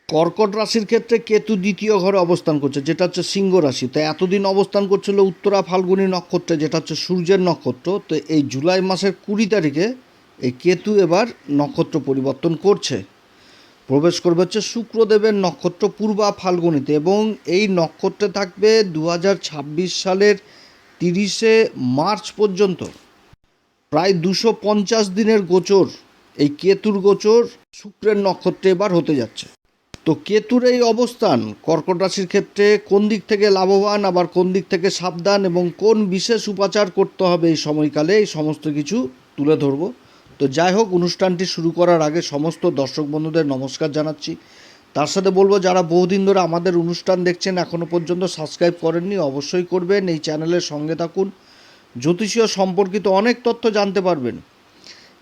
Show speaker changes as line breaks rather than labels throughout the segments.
কর্কট রাশির ক্ষেত্রে কেতু দ্বিতীয় ঘরে অবস্থান করছে, যেটা হচ্ছে সিংহ রাশি। তো এতদিন অবস্থান করছিল উত্তরা ফাল্গুনী নক্ষত্রে, যেটা হচ্ছে সূর্যের নক্ষত্র। তো এই জুলাই মাসের 20 তারিখে এই কেতু এবার নক্ষত্র পরিবর্তন করছে, প্রবেশ করবে হচ্ছে শুক্রদেবের নক্ষত্র পূর্বা ফাল্গুনীতে, এবং এই নক্ষত্রে থাকবে 2026 সালের 30 মার্চ পর্যন্ত। প্রায় 250 দিনের গোচর, এই কেতুর গোচর শুক্রের নক্ষত্রে এবার হতে যাচ্ছে। তো কেতুর এই অবস্থান কর্কট রাশির ক্ষেত্রে কোন দিক থেকে লাভবান, আবার কোন দিক থেকে সাবধান, এবং কোন বিশেষ উপাচার করতে হবে এই সময়কালে, এই সমস্ত কিছু তুলে ধরব। তো যাই হোক, অনুষ্ঠানটি শুরু করার আগে সমস্ত দর্শক বন্ধুদের নমস্কার জানাচ্ছি। তার সাথে বলবো, যারা বহুদিন ধরে আমাদের অনুষ্ঠান দেখছেন এখনও পর্যন্ত সাবস্ক্রাইব করেননি, অবশ্যই করবেন। এই চ্যানেলের সঙ্গে থাকুন, জ্যোতিষীয় সম্পর্কিত অনেক তথ্য জানতে পারবেন।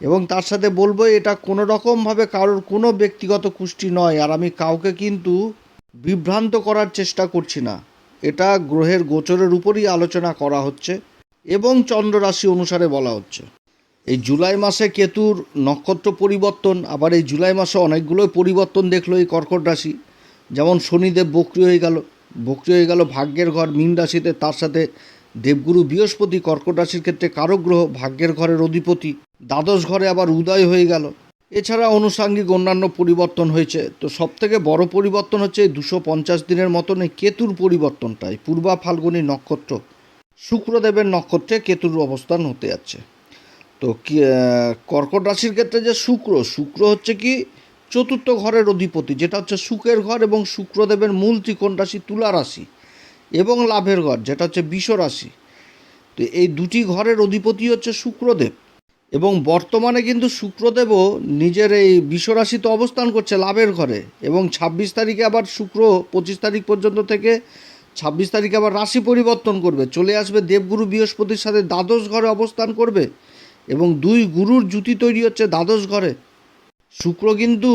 এবং তার সাথে বলবো, এটা কোনো রকমভাবে কারোর কোনো ব্যক্তিগত কুষ্টি নয়, আর আমি কাউকে কিন্তু বিভ্রান্ত করার চেষ্টা করছি না। এটা গ্রহের গোচরের উপরই আলোচনা করা হচ্ছে এবং চন্দ্র রাশি অনুসারে বলা হচ্ছে। এই জুলাই মাসে কেতুর নক্ষত্র পরিবর্তন, আবার এই জুলাই মাসে অনেকগুলোই পরিবর্তন দেখলো এই কর্কট রাশি। যেমন শনিদেব বক্রী হয়ে গেল ভাগ্যের ঘর মীন রাশিতে। তার সাথে দেবগুরু বৃহস্পতি কর্কট রাশির ক্ষেত্রে কারক গ্রহ, ভাগ্যের ঘরের অধিপতি, দ্বাদশ ঘরে আবার উদয় হয়ে গেল। এছাড়া আনুষাঙ্গিক অন্যান্য পরিবর্তন হয়েছে। তো সবথেকে বড় পরিবর্তন হচ্ছে এই 250 দিনের মতন এই কেতুর পরিবর্তনটাই। পূর্বা ফাল্গুনী নক্ষত্র শুক্রদেবের নক্ষত্রে কেতুর অবস্থান হতে যাচ্ছে। তো কর্কট রাশির ক্ষেত্রে যে শুক্র হচ্ছে কি চতুর্থ ঘরের অধিপতি, যেটা হচ্ছে সুখের ঘর, এবং শুক্রদেবের মূল ত্রিকোণ রাশি তুলা রাশি, এবং লাভের ঘর যেটা হচ্ছে বৃষ রাশি। তো এই দুটি ঘরের অধিপতি হচ্ছে শুক্রদেব, এবং বর্তমানে কিন্তু শুক্রদেবও নিজের এই বৃষ রাশিতে অবস্থান করছে লাভের ঘরে। এবং 26 তারিখে আবার শুক্র 25 তারিখ পর্যন্ত থেকে 26 তারিখে আবার রাশি পরিবর্তন করবে, চলে আসবে দেবগুরু বৃহস্পতির সাথে দ্বাদশ ঘরে অবস্থান করবে, এবং দুই গুরুর জুতি তৈরি হচ্ছে দ্বাদশ ঘরে। শুক্র কিন্তু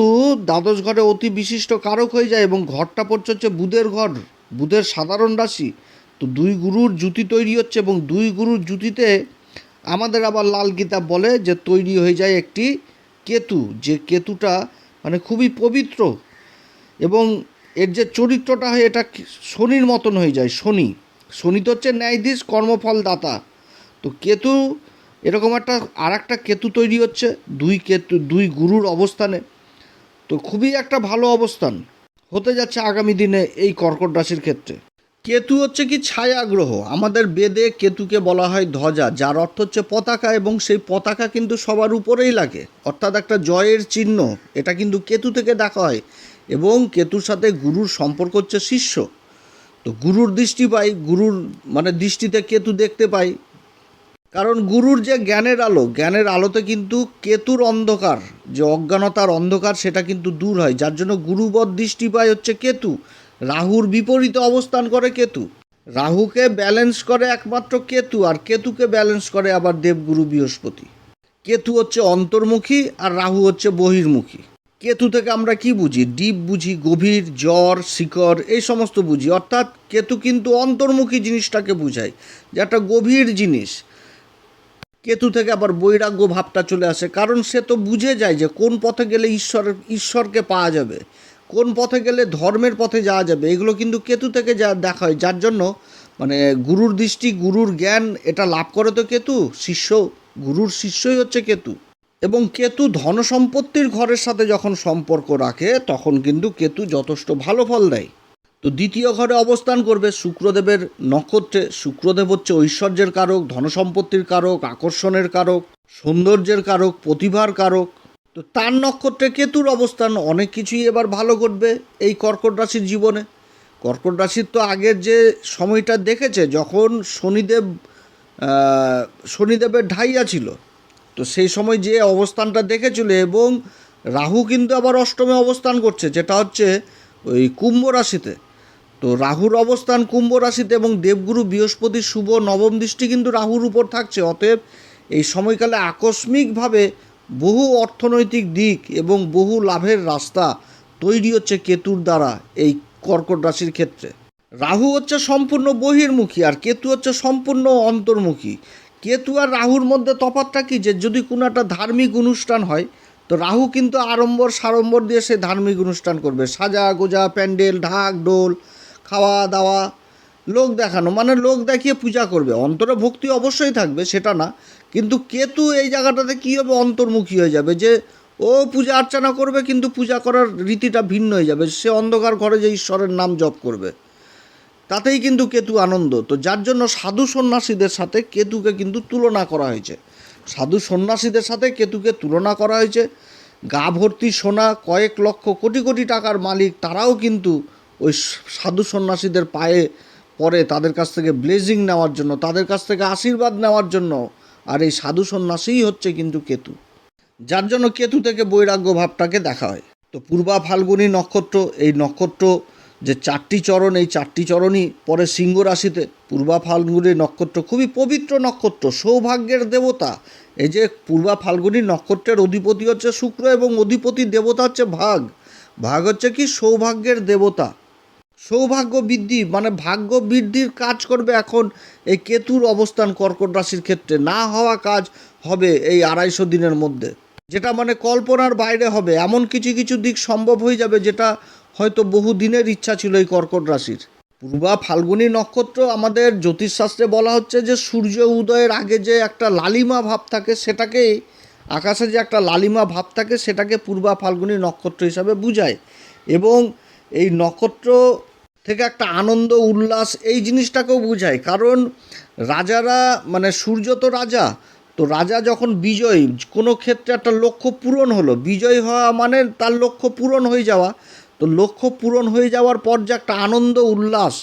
দ্বাদশ ঘরে অতি বিশিষ্ট কারক হয়ে যায়, এবং ঘরটা পড়ছে হচ্ছে বুধের ঘর, বুধের সাধারণ রাশি। তো দুই গুরুর জুতি তৈরি হচ্ছে, এবং দুই গুরুর জুতিতে আমাদের আবার লাল কিতাব বলে যে তৈরি হয়ে যায় একটি কেতু, যে কেতুটা মানে খুবই পবিত্র, এবং এর যে চরিত্রটা হয় এটা শনির মতন হয়ে যায়। শনি তো হচ্ছে ন্যায়াধীশ, কর্মফল দাতা। তো কেতু এরকম একটা কেতু তৈরি হচ্ছে দুই গুরুর অবস্থানে। তো খুবই একটা ভালো অবস্থান হতে যাচ্ছে আগামী দিনে এই কর্কট রাশির ক্ষেত্রে। কেতু হচ্ছে কি ছায়া গ্রহ। আমাদের বেদে কেতুকে বলা হয় ধ্বজা, যার অর্থ হচ্ছে পতাকা, এবং সেই পতাকা কিন্তু সবার উপরেই লাগে, অর্থাৎ একটা জয়ের চিহ্ন। এটা কিন্তু কেতু থেকে দেখা হয়, এবং কেতুর সাথে গুরুর সম্পর্ক হচ্ছে শিষ্য। তো গুরুর দৃষ্টি পাই, গুরুর মানে দৃষ্টিতে কেতু দেখতে পাই, কারণ গুরুর যে জ্ঞানের আলোতে কিন্তু কেতুর অন্ধকার, যে অজ্ঞানতার অন্ধকার, সেটা কিন্তু দূর হয়, যার জন্য গুরুবৎ দৃষ্টি পায় হচ্ছে কেতু। রাহুর বিপরীতে অবস্থান করে কেতু, রাহুকে ব্যালেন্স করে একমাত্র কেতু, আর কেতুকে ব্যালেন্স করে আবার দেবগুরু বৃহস্পতি। কেতু হচ্ছে অন্তর্মুখী, আর রাহু হচ্ছে বহির্মুখী। কেতু থেকে আমরা কি বুঝি? ডিপ বুঝি, গভীর, জ্বর, শিকড়, এই সমস্ত বুঝি। অর্থাৎ কেতু কিন্তু অন্তর্মুখী জিনিসটাকে বুঝায়, যে একটা গভীর জিনিস। কেতু থেকে আবার বৈরাগ্য ভাবটা চলে আসে, কারণ সে তো বুঝে যায় যে কোন পথে গেলে ঈশ্বরকে পাওয়া যাবে, কোন পথে গেলে ধর্মের পথে যাওয়া যাবে। এগুলো কিন্তু কেতু থেকে যা দেখা হয়, যার জন্য মানে গুরুর দৃষ্টি, গুরুর জ্ঞান এটা লাভ করে তো কেতু। গুরুর শিষ্যই হচ্ছে কেতু। এবং কেতু ধনসম্পত্তির ঘরের সাথে যখন সম্পর্ক রাখে, তখন কিন্তু কেতু যথেষ্ট ভালো ফল দেয়। তো দ্বিতীয় ঘরে অবস্থান করবে শুক্রদেবের নক্ষত্রে। শুক্রদেব হচ্ছে ঐশ্বর্যের কারক, ধনসম্পত্তির কারক, আকর্ষণের কারক, সৌন্দর্যের কারক, প্রতিভার কারক। তো তার নক্ষত্রে কেতুর অবস্থান অনেক কিছুই এবার ভালো করবে এই কর্কট রাশির জীবনে। কর্কট রাশির তো আগের যে সময়টা দেখেছে, যখন শনিদেবের ঢাইয়া ছিল, তো সেই সময় যে অবস্থানটা দেখেছিল, এবং রাহু কিন্তু আবার অষ্টমে অবস্থান করছে, যেটা হচ্ছে ওই কুম্ভ রাশিতে। তো রাহুর অবস্থান কুম্ভ রাশিতে, এবং দেবগুরু বৃহস্পতির শুভ নবম দৃষ্টি কিন্তু রাহুর উপর থাকছে। অতএব এই সময়কালে আকস্মিকভাবে বহু অর্থনৈতিক দিক এবং বহু লাভের রাস্তা তৈরি হচ্ছে কেতুর দ্বারা এই কর্কট রাশির ক্ষেত্রে। রাহু হচ্ছে সম্পূর্ণ বহির্মুখী, আর কেতু হচ্ছে সম্পূর্ণ অন্তর্মুখী। কেতু আর রাহুর মধ্যে তফাৎটা কি, যে যদি কোনো একটা ধার্মিক অনুষ্ঠান হয়, তো রাহু কিন্তু আড়ম্বর সাড়ম্বর দিয়ে সে ধার্মিক অনুষ্ঠান করবে, সাজা গোজা, প্যান্ডেল, ঢাক ঢোল, খাওয়া দাওয়া, লোক দেখানো, মানে লোক দেখিয়ে পূজা করবে। অন্তরে ভক্তি অবশ্যই থাকবে, সেটা না, কিন্তু কেতু এই জায়গাটাতে কী হবে, অন্তর্মুখী হয়ে যাবে, যে ও পূজা অর্চনা করবে কিন্তু পূজা করার রীতিটা ভিন্ন হয়ে যাবে, সে অন্ধকার ঘরে যে ঈশ্বরের নাম জপ করবে, তাতেই কিন্তু কেতু আনন্দ। তো যার জন্য সাধু সন্ন্যাসীদের সাথে কেতুকে কিন্তু তুলনা করা হয়েছে, সাধু সন্ন্যাসীদের সাথে কেতুকে তুলনা করা হয়েছে। গা ভর্তি সোনা, কয়েক লক্ষ কোটি কোটি টাকার মালিক, তারাও কিন্তু ওই সাধু সন্ন্যাসীদের পায়ে পড়ে তাদের কাছ থেকে ব্লেজিং নেওয়ার জন্য, তাদের কাছ থেকে আশীর্বাদ নেওয়ার জন্য। আর এই সাধু সন্ন্যাসীই হচ্ছে কিন্তু কেতু, যার জন্য কেতু থেকে বৈরাগ্য ভাবটাকে দেখা হয়। তো পূর্বা ফাল্গুনী নক্ষত্র, এই নক্ষত্র যে 4টি চরণ, এই 4টি চরণই পরে সিংহ রাশিতে। পূর্বা ফাল্গুনী নক্ষত্র খুবই পবিত্র নক্ষত্র, সৌভাগ্যের দেবতা। এই যে পূর্বা ফাল্গুনী নক্ষত্রের অধিপতি হচ্ছে শুক্র এবং অধিপতি দেবতা হচ্ছে ভাগ। ভাগ হচ্ছে কি, সৌভাগ্যের দেবতা। সৌভাগ্য বৃদ্ধি মানে ভাগ্য বৃদ্ধির কাজ করবে এখন এই কেতুর অবস্থান কর্কট রাশির ক্ষেত্রে। না হওয়া কাজ হবে এই 250 দিনের মধ্যে, যেটা মানে কল্পনার বাইরে হবে, এমন কিছু কিছু দিক সম্ভব হয়ে যাবে যেটা হয়তো বহু দিনের ইচ্ছা ছিল এই কর্কট রাশির। পূর্বা ফাল্গুনী নক্ষত্র আমাদের জ্যোতিষশাস্ত্রে বলা হচ্ছে যে সূর্য উদয়ের আগে যে একটা লালিমা ভাব থাকে, সেটাকেই আকাশে যে একটা লালিমা ভাব থাকে সেটাকে পূর্বা ফাল্গুনী নক্ষত্র হিসাবে বোঝায়। এবং এই নক্ষত্র থেকে একটা আনন্দ উল্লাস এই জিনিসটাকেও বোঝায়, কারণ রাজারা মানে সূর্য তো রাজা, তো রাজা যখন বিজয়ী, কোনো ক্ষেত্রে একটা লক্ষ্য পূরণ হলো, বিজয়ী হওয়া মানে তার লক্ষ্য পূরণ হয়ে যাওয়া। তো লক্ষ্য পূরণ হয়ে যাওয়ার পর যে একটা আনন্দ উল্লাস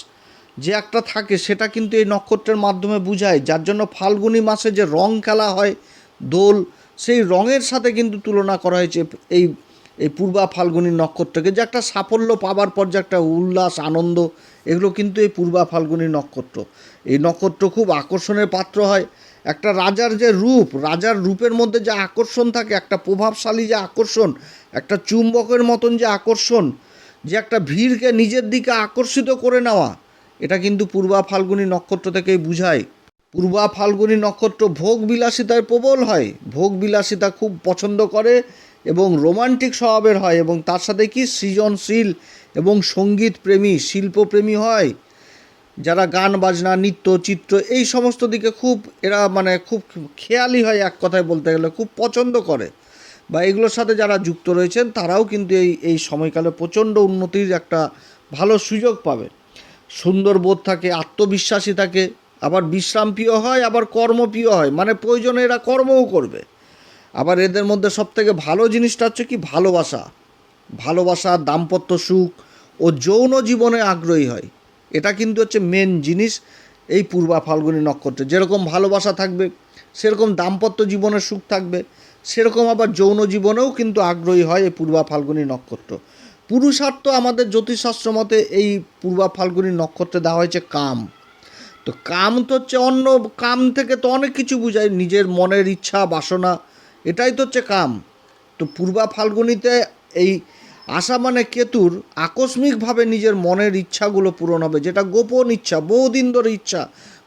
যে একটা থাকে, সেটা কিন্তু এই নক্ষত্রের মাধ্যমে বোঝায়। যার জন্য ফাল্গুনী মাসে যে রং খেলা হয় দোল, সেই রঙের সাথে কিন্তু তুলনা করা হয়েছে এই এই পূর্বা ফাল্গুনী নক্ষত্রকে, যে একটা সাফল্য পাবার পর যে একটা উল্লাস আনন্দ, এগুলো কিন্তু এই পূর্বা ফাল্গুনী নক্ষত্র। এই নক্ষত্র খুব আকর্ষণের পাত্র হয়। একটা রাজার যে রূপ, রাজার রূপের মধ্যে যে আকর্ষণ থাকে, একটা প্রভাবশালী যে আকর্ষণ, একটা চুম্বকের মতন যে আকর্ষণ, যে একটা ভিড়কে নিজের দিকে আকর্ষিত করে নেওয়া, এটা কিন্তু পূর্বা ফাল্গুনী নক্ষত্র থেকেই বুঝায়। পূর্বা ফাল্গুনী নক্ষত্র ভোগ বিলাসিতায় প্রবল হয়, ভোগ বিলাসিতা খুব পছন্দ করে এবং রোমান্টিক স্বভাবের হয়, এবং তার সাথে কি সৃজনশীল এবং সঙ্গীত প্রেমী, শিল্পপ্রেমী হয়। যারা গান বাজনা নৃত্য চিত্র এই সমস্ত দিকে খুব এরা মানে খুব খেয়ালি হয়, এক কথায় বলতে গেলে খুব পছন্দ করে, বা এগুলোর সাথে যারা যুক্ত রয়েছেন তারাও কিন্তু এই সময়কালে প্রচণ্ড উন্নতির একটা ভালো সুযোগ পাবে। সুন্দর বোধ থাকে, আত্মবিশ্বাসী থাকে, আবার বিশ্রামপ্রিয় হয়, আবার কর্মপ্রিয় হয়, মানে প্রয়োজনে এরা কর্মও করবে। আবার এদের মধ্যে সবথেকে ভালো জিনিসটা হচ্ছে কি, ভালোবাসা, ভালোবাসা, দাম্পত্য সুখ ও যৌন জীবনে আগ্রহী হয়। এটা কিন্তু হচ্ছে মেন জিনিস এই পূর্বা ফাল্গুনী নক্ষত্রে। যেরকম ভালোবাসা থাকবে, সেরকম দাম্পত্য জীবনের সুখ থাকবে, সেরকম আবার যৌন জীবনেও কিন্তু আগ্রহী হয় এই পূর্বা ফাল্গুনী নক্ষত্র। পুরুষার্থ আমাদের জ্যোতিষশাস্ত্র মতে এই পূর্বা ফাল্গুনী নক্ষত্রে দেওয়া হয়েছে কাম। তো কাম তো হচ্ছে অন্য, কাম থেকে তো অনেক কিছু বোঝায়, নিজের মনের ইচ্ছা বাসনা, এটাই তো হচ্ছে কাম। তো পূর্বা ফাল্গুনিতে এই আশা মানে কেতুর আকস্মিকভাবে নিজের মনের ইচ্ছাগুলো পূরণ হবে, যেটা গোপন ইচ্ছা, বহুদিন ধরে ইচ্ছা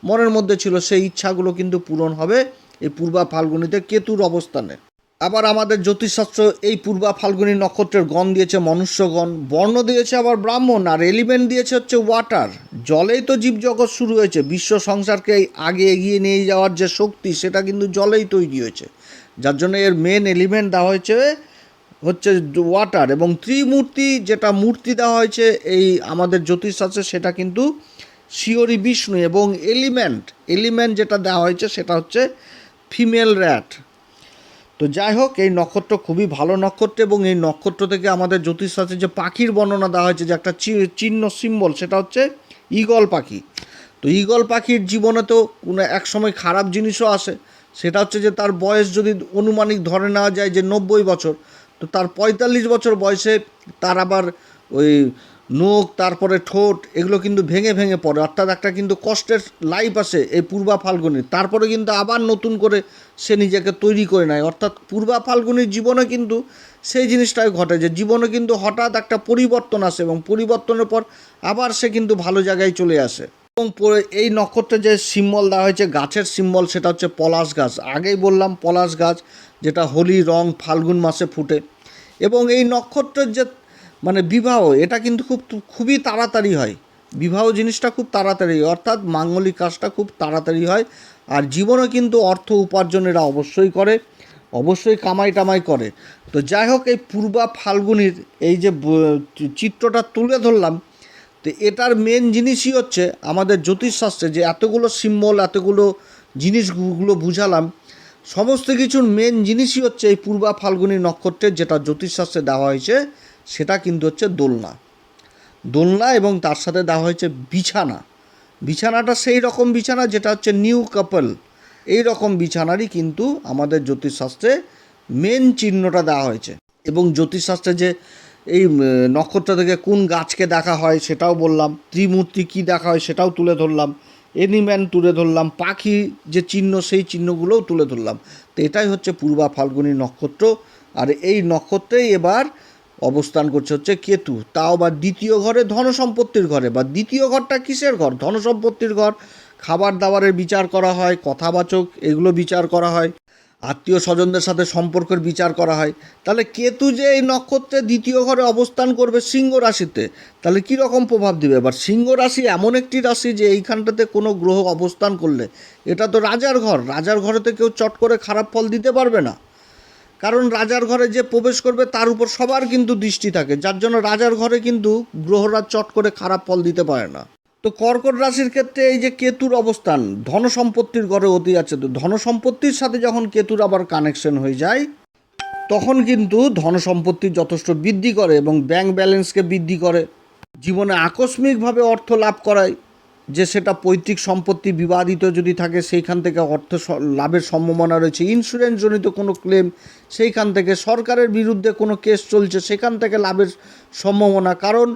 মনের মধ্যে ছিল, সেই ইচ্ছাগুলো কিন্তু পূরণ হবে এই পূর্বা ফাল্গুনিতে কেতুর অবস্থানে। আবার আমাদের জ্যোতিষশাস্ত্র এই পূর্বা ফাল্গুনী নক্ষত্রের গণ দিয়েছে মনুষ্যগণ, বর্ণ দিয়েছে আবার ব্রাহ্মণ, আর এলিমেন্ট দিয়েছে হচ্ছে ওয়াটার। জলেই তো জীবজগৎ শুরু হয়েছে, বিশ্ব সংসারকে আগে এগিয়ে নিয়ে যাওয়ার যে শক্তি, সেটা কিন্তু জলেই তৈরি হয়েছে। যার জন্য এর মেন এলিমেন্ট দেওয়া হয়েছে হচ্ছে ওয়াটার। এবং ত্রিমূর্তি যেটা মূর্তি দেওয়া হয়েছে এই আমাদের জ্যোতিষশাস্ত্রে, সেটা কিন্তু শিওরি বিষ্ণু। এবং এলিমেন্ট যেটা দেওয়া হয়েছে সেটা হচ্ছে ফিমেল র্যাট। তো যাই হোক, এই নক্ষত্র খুবই ভালো নক্ষত্র, এবং এই নক্ষত্র থেকে আমাদের জ্যোতিষশাস্ত্রে যে পাখির বর্ণনা দেওয়া হয়েছে, যে একটা চিহ্ন সিম্বল, সেটা হচ্ছে ঈগল পাখি। তো ঈগল পাখির জীবনে তো কোনো এক সময় খারাপ জিনিসও আসে, সেটা হচ্ছে যে তার বয়স যদি অনুমানিক ধরে নেওয়া যায় যে 90 বছর, তো তার 45 বছর বয়সে তার আবার ওই নখ, তারপরে ঠোঁট, এগুলো কিন্তু ভেঙে ভেঙে পড়ে, অর্থাৎ একটা কিন্তু কষ্টের লাইফ আসে এই পূর্বা ফাল্গুনির। তারপরে কিন্তু আবার নতুন করে সে নিজেকে তৈরি করে নেয়, অর্থাৎ পূর্বা ফাল্গুনির জীবনে কিন্তু সেই জিনিসটাই ঘটে, যে জীবনে কিন্তু হঠাৎ একটা পরিবর্তন আসে, এবং পরিবর্তনের পর আবার সে কিন্তু ভালো জায়গায় চলে আসে। এবং এই নক্ষত্রে যে সিম্বল দেওয়া হয়েছে গাছের সিম্বল, সেটা হচ্ছে পলাশ গাছ। আগেই বললাম পলাশ গাছ, যেটা হোলি রং ফাল্গুন মাসে ফুটে। এবং এই নক্ষত্রের যে মানে বিবাহ, এটা কিন্তু খুবই তাড়াতাড়ি হয়। বিবাহ জিনিসটা খুব তাড়াতাড়ি, অর্থাৎ মাঙ্গলিক কাজটা খুব তাড়াতাড়ি হয়। আর জীবনে কিন্তু অর্থ উপার্জন এরা অবশ্যই করে, অবশ্যই কামাই টামাই করে। তো যাই হোক, এই পূর্বা ফাল্গুনির এই যে চিত্রটা তুলে ধরলাম, তো এটার মেন জিনিসই হচ্ছে আমাদের জ্যোতিষশাস্ত্রে যে এতগুলো সিম্বল, এতগুলো জিনিসগুলো বুঝালাম, সমস্ত কিছুর মেন জিনিসই হচ্ছে এই পূর্বা ফাল্গুনী নক্ষত্রের যেটা জ্যোতিষশাস্ত্রে দেওয়া হয়েছে, সেটা কিন্তু হচ্ছে দোলনা। দোলনা এবং তার সাথে দেওয়া হয়েছে বিছানা। বিছানাটা সেই রকম বিছানা যেটা হচ্ছে নিউ কাপল, এই রকম বিছানারই কিন্তু আমাদের জ্যোতিষশাস্ত্রে মেন চিহ্নটা দেওয়া হয়েছে। এবং জ্যোতিষশাস্ত্রে যে এই নক্ষত্র থেকে কোন গাছকে দেখা হয় সেটাও বললাম, ত্রিমূর্তি কী দেখা হয় সেটাও তুলে ধরলাম, এনিম্যান তুলে ধরলাম, পাখি যে চিহ্ন সেই চিহ্নগুলোও তুলে ধরলাম। তো এটাই হচ্ছে পূর্বা ফাল্গুনী নক্ষত্র। আর এই নক্ষত্রেই এবার অবস্থান করছে হচ্ছে কেতু, তাও বা দ্বিতীয় ঘরে, ধনসম্পত্তির ঘরে। বা দ্বিতীয় ঘরটা কিসের ঘর? ধনসম্পত্তির ঘর। খাবার দাবারের বিচার করা হয়, কথাবাচক এগুলো বিচার করা হয়, আত্মীয় স্বজনদের সাথে সম্পর্কের বিচার করা হয়। তাহলে কেতু যে এই নক্ষত্রে দ্বিতীয় ঘরে অবস্থান করবে সিংহ রাশিতে, তাহলে কী রকম প্রভাব দিবে? এবার সিংহ রাশি এমন একটি রাশি যে এইখানটাতে কোনো গ্রহ অবস্থান করলে, এটা তো রাজার ঘর, রাজার ঘরেতে কেউ চট করে খারাপ ফল দিতে পারবে না। কারণ রাজার ঘরে যে প্রবেশ করবে তার উপর সবার কিন্তু দৃষ্টি থাকে, যার জন্য রাজার ঘরে কিন্তু গ্রহরা চট করে খারাপ ফল দিতে পারে না। তো কর্কট রাশির ক্ষেত্রে এই যে কেতুর অবস্থান ধনসম্পত্তির ঘরে অতি আছে, তো ধনসম্পত্তির সাথে যখন কেতুর আবার কানেকশন হয়ে যায়, তখন কিন্তু ধনসম্পত্তির যথেষ্ট বৃদ্ধি করে এবং ব্যাংক ব্যালেন্সকে বৃদ্ধি করে। জীবনে আকস্মিকভাবে অর্থ লাভ করায়, যে সেটা পৈতৃক সম্পত্তি বিবাদিত যদি থাকে সেইখান থেকে অর্থ লাভের সম্ভাবনা রয়েছে। ইন্স্যুরেন্সজনিত কোনো ক্লেম, সেইখান থেকে সরকারের বিরুদ্ধে কোনো কেস চলছে, সেখান থেকে লাভের সম্ভাবনা। কারণ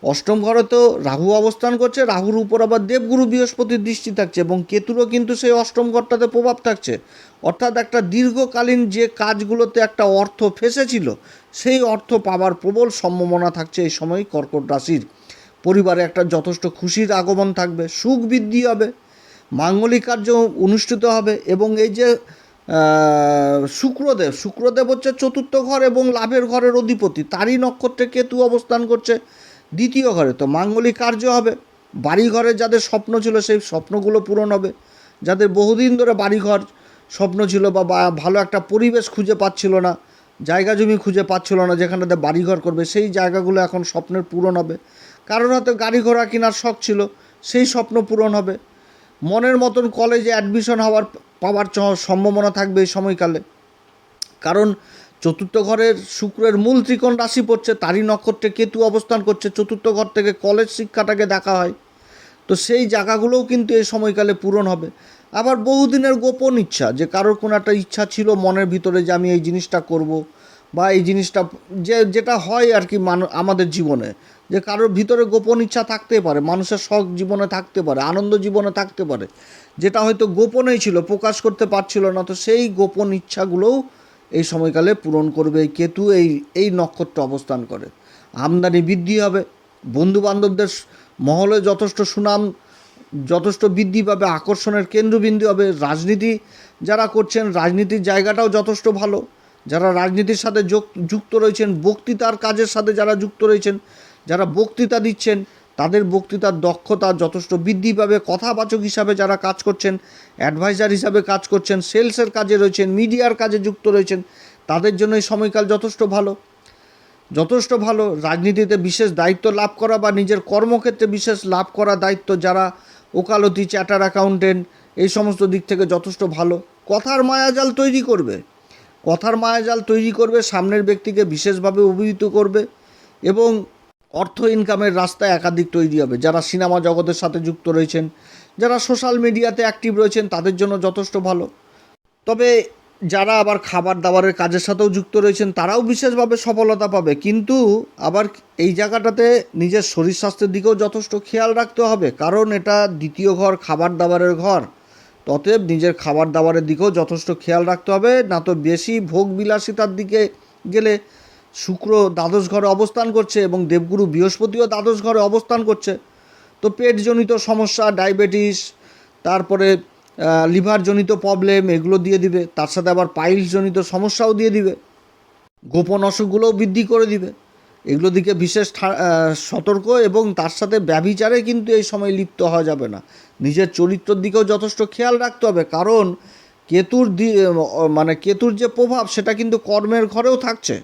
অষ্টম ঘরে তো রাহু অবস্থান করছে, রাহুর উপর আবার দেবগুরু বৃহস্পতির দৃষ্টি থাকছে এবং কেতুরও কিন্তু সেই অষ্টম ঘরটাতে প্রভাব থাকছে। অর্থাৎ একটা দীর্ঘকালীন যে কাজগুলোতে একটা অর্থ ফেসেছিল, সেই অর্থ পাওয়ার প্রবল সম্ভাবনা থাকছে এই সময় কর্কট রাশির। পরিবারে একটা যথেষ্ট খুশির আগমন থাকবে, সুখ বৃদ্ধি হবে, মাঙ্গলিক কার্য অনুষ্ঠিত হবে। এবং এই যে শুক্রদেব হচ্ছে চতুর্থ ঘর এবং লাভের ঘরের অধিপতি, তারই নক্ষত্রে কেতু অবস্থান করছে দ্বিতীয় ঘরে। তো মাঙ্গলিক কার্য হবে, বাড়িঘরে যাদের স্বপ্ন ছিল সেই স্বপ্নগুলো পূরণ হবে, যাদের বহুদিন ধরে বাড়িঘর স্বপ্ন ছিল বা ভালো একটা পরিবেশ খুঁজে পাচ্ছিল না, জায়গা জমি খুঁজে পাচ্ছিল না যেখানটাতে বাড়িঘর করবে, সেই জায়গাগুলো এখন স্বপ্নের পূরণ হবে। কারণ হয়তো গাড়ি ঘোড়া কেনার শখ ছিল, সেই স্বপ্ন পূরণ হবে। মনের মতন কলেজে অ্যাডমিশন পাওয়ার সম্ভাবনা থাকবে এই সময়কালে। কারণ চতুর্থ ঘরের শুক্রের মূল ত্রিকোণ রাশি পড়ছে, তারই নক্ষত্রে কেতু অবস্থান করছে, চতুর্থ ঘর থেকে কলেজ শিক্ষাটাকে দেখা হয়। তো সেই জায়গাগুলোও কিন্তু এই সময়কালে পূরণ হবে। আবার বহুদিনের গোপন ইচ্ছা, যে কারোর কোনো একটা ইচ্ছা ছিল মনের ভিতরে যে আমি এই জিনিসটা করব, বা এই জিনিসটা যেটা হয় আর কি আমাদের জীবনে, যে কারোর ভিতরে গোপন ইচ্ছা থাকতে পারে, মানুষের শখ জীবনে থাকতে পারে, আনন্দ জীবনে থাকতে পারে, যেটা হয়তো গোপনেই ছিল, প্রকাশ করতে পারছিল না। তো সেই গোপন ইচ্ছাগুলোও এই সময়কালে পূরণ করবে এই কেতু এই নক্ষত্র অবস্থান করে। আমদানি বৃদ্ধি হবে, বন্ধুবান্ধবদের মহলে যথেষ্ট সুনাম যথেষ্ট বৃদ্ধি পাবে, আকর্ষণের কেন্দ্রবিন্দু হবে। রাজনীতি যারা করছেন, রাজনীতির জায়গাটাও যথেষ্ট ভালো। যারা রাজনীতির সাথে যুক্ত রয়েছেন, বক্তৃতার কাজের সাথে যারা যুক্ত রয়েছেন, যারা বক্তৃতা দিচ্ছেন, তাদের বক্তৃতার দক্ষতা যথেষ্ট বৃদ্ধি পাবে। কথাবাচক হিসাবে যারা কাজ করছেন, অ্যাডভাইজার হিসাবে কাজ করছেন, সেলসের কাজে রয়েছেন, মিডিয়ার কাজে যুক্ত রয়েছেন, তাদের জন্য এই সময়কাল যথেষ্ট ভালো, যথেষ্ট ভালো। রাজনীতিতে বিশেষ দায়িত্ব লাভ করা বা নিজের কর্মক্ষেত্রে বিশেষ লাভ করা দায়িত্ব, যারা ওকালতি, চার্টার অ্যাকাউন্টেন্ট, এই সমস্ত দিক থেকে যথেষ্ট ভালো। কথার মায়াজাল তৈরি করবে, কথার মায়াজাল তৈরি করবে, সামনের ব্যক্তিকে বিশেষভাবে অভিহিত করবে এবং অর্থ ইনকামের রাস্তা একাধিক তৈরি হবে। যারা সিনেমা জগতের সাথে যুক্ত রয়েছেন, যারা সোশ্যাল মিডিয়াতে অ্যাক্টিভ রয়েছেন, তাদের জন্য যথেষ্ট ভালো। তবে যারা আবার খাবার দাবারের কাজের সাথেও যুক্ত রয়েছেন, তারাও বিশেষভাবে সফলতা পাবে। কিন্তু আবার এই জায়গাটাতে নিজের শরীর স্বাস্থ্যের দিকেও যথেষ্ট খেয়াল রাখতে হবে, কারণ এটা দ্বিতীয় ঘর, খাবার দাবারের ঘর। অতএব নিজের খাবার দাবারের দিকেও যথেষ্ট খেয়াল রাখতে হবে, না তো বেশি ভোগ বিলাসিতার দিকে গেলে। শুক্র দ্বাদশ ঘরে অবস্থান করছে এবং দেবগুরু বৃহস্পতিও দ্বাদশ ঘরে অবস্থান করছে। তো পেটজনিত সমস্যা, ডায়াবেটিস, তারপরে লিভারজনিত প্রবলেম এগুলো দিয়ে দিবে, তার সাথে আবার পাইলসজনিত সমস্যাও দিয়ে দিবে, গোপন অসুখগুলোও বৃদ্ধি করে দিবে। এগুলো দিকে বিশেষ সতর্ক, এবং তার সাথে ব্যভিচারে কিন্তু এই সময় লিপ্ত হওয়া যাবে না। নিজের চরিত্রের দিকেও যথেষ্ট খেয়াল রাখতে হবে, কারণ কেতুর যে প্রভাব সেটা কিন্তু কর্মের ঘরেও থাকছে।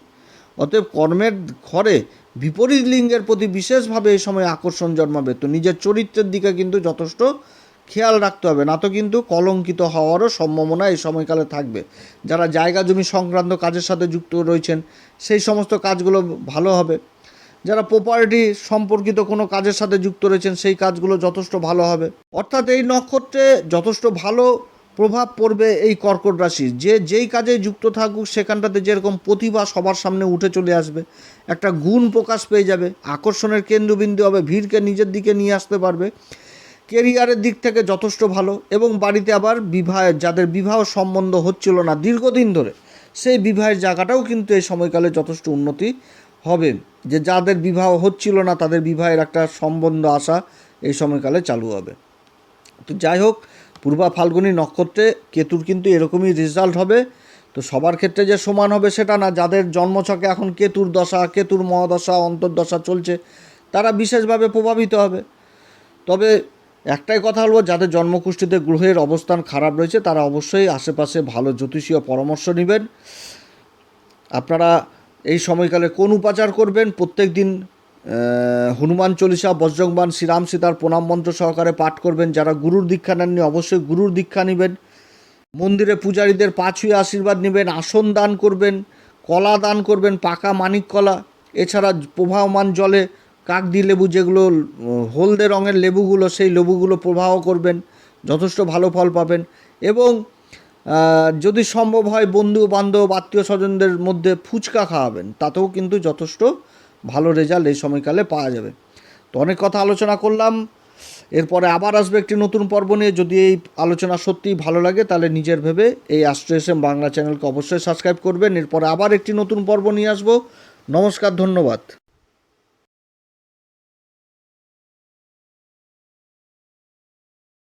অতএব কর্মের ঘরে বিপরীত লিঙ্গের প্রতি বিশেষভাবে এই সময় আকর্ষণ জন্মাবে। তো নিজের চরিত্রের দিকে কিন্তু যথেষ্ট খেয়াল রাখতে হবে, না তো কিন্তু কলঙ্কিত হওয়ারও সম্ভাবনা এই সময়কালে থাকবে। যারা জায়গা জমি সংক্রান্ত কাজের সাথে যুক্ত রয়েছেন সেই সমস্ত কাজগুলো ভালো হবে। যারা প্রপার্টি সম্পর্কিত কোনো কাজের সাথে যুক্ত রয়েছেন সেই কাজগুলো যথেষ্ট ভালো হবে। অর্থাৎ এই নক্ষত্রে যথেষ্ট ভালো প্রভাব পড়বে এই কর্কট রাশির। যেই কাজে যুক্ত থাকুক সেখানটাতে যেরকম প্রতিভা সবার সামনে উঠে চলে আসবে, একটা গুণ প্রকাশ পেয়ে যাবে, আকর্ষণের কেন্দ্রবিন্দু হবে, ভিড়কে নিজের দিকে নিয়ে আসতে পারবে। কেরিয়ারের দিক থেকে যথেষ্ট ভালো, এবং বাড়িতে আবার যাদের বিবাহ সম্বন্ধ হচ্ছিল না দীর্ঘদিন ধরে, সেই বিবাহের জায়গাটাও কিন্তু এই সময়কালে যথেষ্ট উন্নতি হবে। যাদের বিবাহ হচ্ছিল না তাদের বিবাহের একটা সম্বন্ধ আসা এই সময়কালে চালু হবে। তো যাই হোক, পূর্বা ফাল্গুনী নক্ষত্রে কেতুর কিন্তু এরকমই রেজাল্ট হবে। তো সবার ক্ষেত্রে যে সমান হবে সেটা না। যাদের জন্মছকে এখন কেতুর দশা, কেতুর মহাদশা, অন্তর্দশা চলছে, তারা বিশেষভাবে প্রভাবিত হবে। তবে একটাই কথা বলবো, যাদের জন্মকুষ্ঠিতে গ্রহের অবস্থান খারাপ রয়েছে তারা অবশ্যই আশেপাশে ভালো জ্যোতিষীয় পরামর্শ নেবেন। আপনারা এই সময়কালে কোন উপাচার করবেন? প্রত্যেক দিন হনুমান চল্লিশা, বজ্রংবাণ, শ্রীরাম সীতার প্রণাম মন্ত্র সহকারে পাঠ করবেন। যারা গুরুর দীক্ষা নেননি অবশ্যই গুরুর দীক্ষা নেবেন। মন্দিরে পূজারীদের পা ছুঁয়ে আশীর্বাদ নেবেন। আসন দান করবেন, কলা দান করবেন, পাকা মানিক কলা। এছাড়া প্রবাহমান জলে কাকদি লেবু, যেগুলো হলদে রঙের লেবুগুলো, সেই লেবুগুলো প্রবাহ করবেন, যথেষ্ট ভালো ফল পাবেন। এবং যদি সম্ভব হয় বন্ধু বান্ধব আত্মীয় স্বজনদের মধ্যে ফুচকা খাওয়াবেন, তাতেও কিন্তু যথেষ্ট ভালো রেজাল্ট এই সময়কালে পাওয়া যাবে। তো অনেক কথা আলোচনা করলাম, এরপরে আবার আসবে একটি নতুন পর্ব নিয়ে। যদি এই আলোচনা সত্যিই ভালো লাগে তাহলে নিজের ভেবে এই অ্যাস্ট্রো এস এম বাংলা চ্যানেলকে অবশ্যই সাবস্ক্রাইব করবেন। এরপরে আবার একটি নতুন পর্ব নিয়ে আসবো। নমস্কার, ধন্যবাদ।